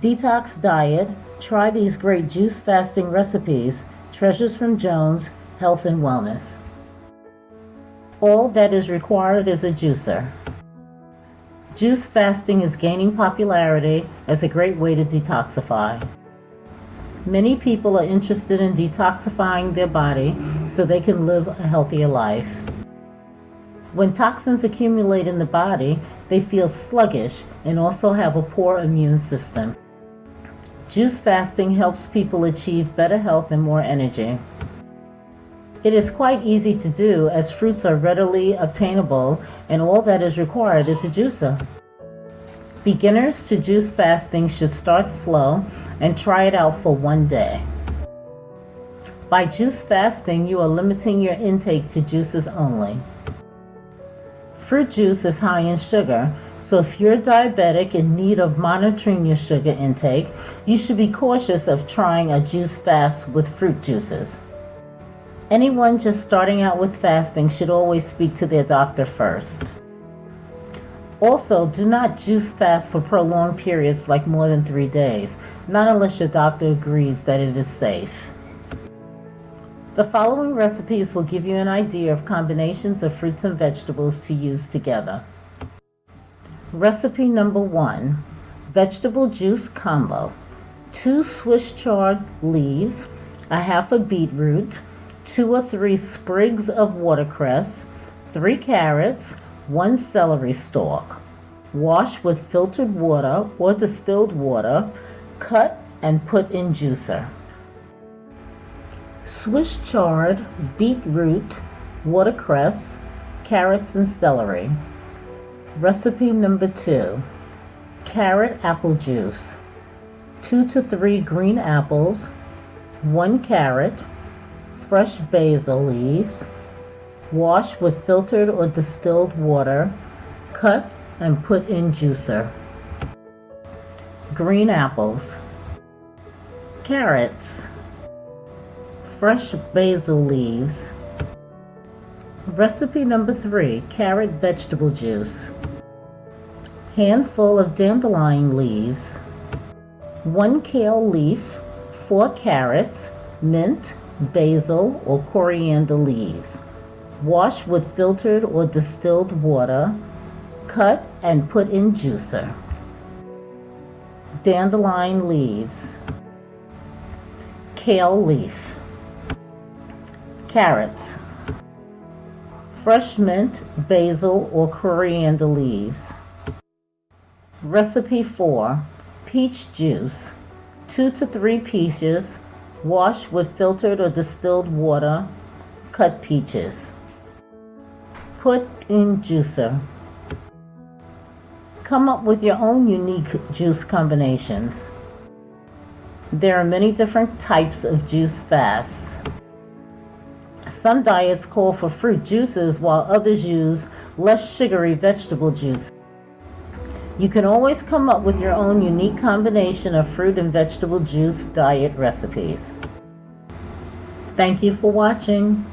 Detox diet. Try these great juice fasting recipes. Treasures from Jones, Health and Wellness. All that is required is a juicer. Juice fasting is gaining popularity as a great way to detoxify. Many people are interested in detoxifying their body so they can live a healthier life. When toxins accumulate in the body, they feel sluggish and also have a poor immune system. Juice fasting helps people achieve better health and more energy. It is quite easy to do as fruits are readily obtainable and all that is required is a juicer. Beginners to juice fasting should start slow and try it out for one day. By juice fasting, you are limiting your intake to juices only. Fruit juice is high in sugar, so if you're diabetic in need of monitoring your sugar intake, you should be cautious of trying a juice fast with fruit juices. Anyone just starting out with fasting should always speak to their doctor first. Also, do not juice fast for prolonged periods like more than 3 days, not unless your doctor agrees that it is safe. The following recipes will give you an idea of combinations of fruits and vegetables to use together. Recipe number 1, vegetable juice combo. 2 Swiss chard leaves, a half a beetroot, 2 or 3 sprigs of watercress, 3 carrots, 1 celery stalk. Wash with filtered water or distilled water, cut and put in juicer. Swiss chard, beetroot, watercress, carrots and celery. Recipe number 2, carrot apple juice. 2 to 3 green apples, 1 carrot, fresh basil leaves. Wash with filtered or distilled water, cut and put in juicer. Green apples, carrots, fresh basil leaves. Recipe number 3, carrot vegetable juice. Handful of dandelion leaves, 1 kale leaf, 4 carrots, mint, basil or coriander leaves. Wash with filtered or distilled water, cut and put in juicer. Dandelion leaves, kale leaf, carrots, fresh mint, basil or coriander leaves. Recipe 4, peach juice. 2 to 3 peaches, wash with filtered or distilled water, cut peaches. Put in juicer. Come up with your own unique juice combinations. There are many different types of juice fasts. Some diets call for fruit juices while others use less sugary vegetable juice. You can always come up with your own unique combination of fruit and vegetable juice diet recipes. Thank you for watching.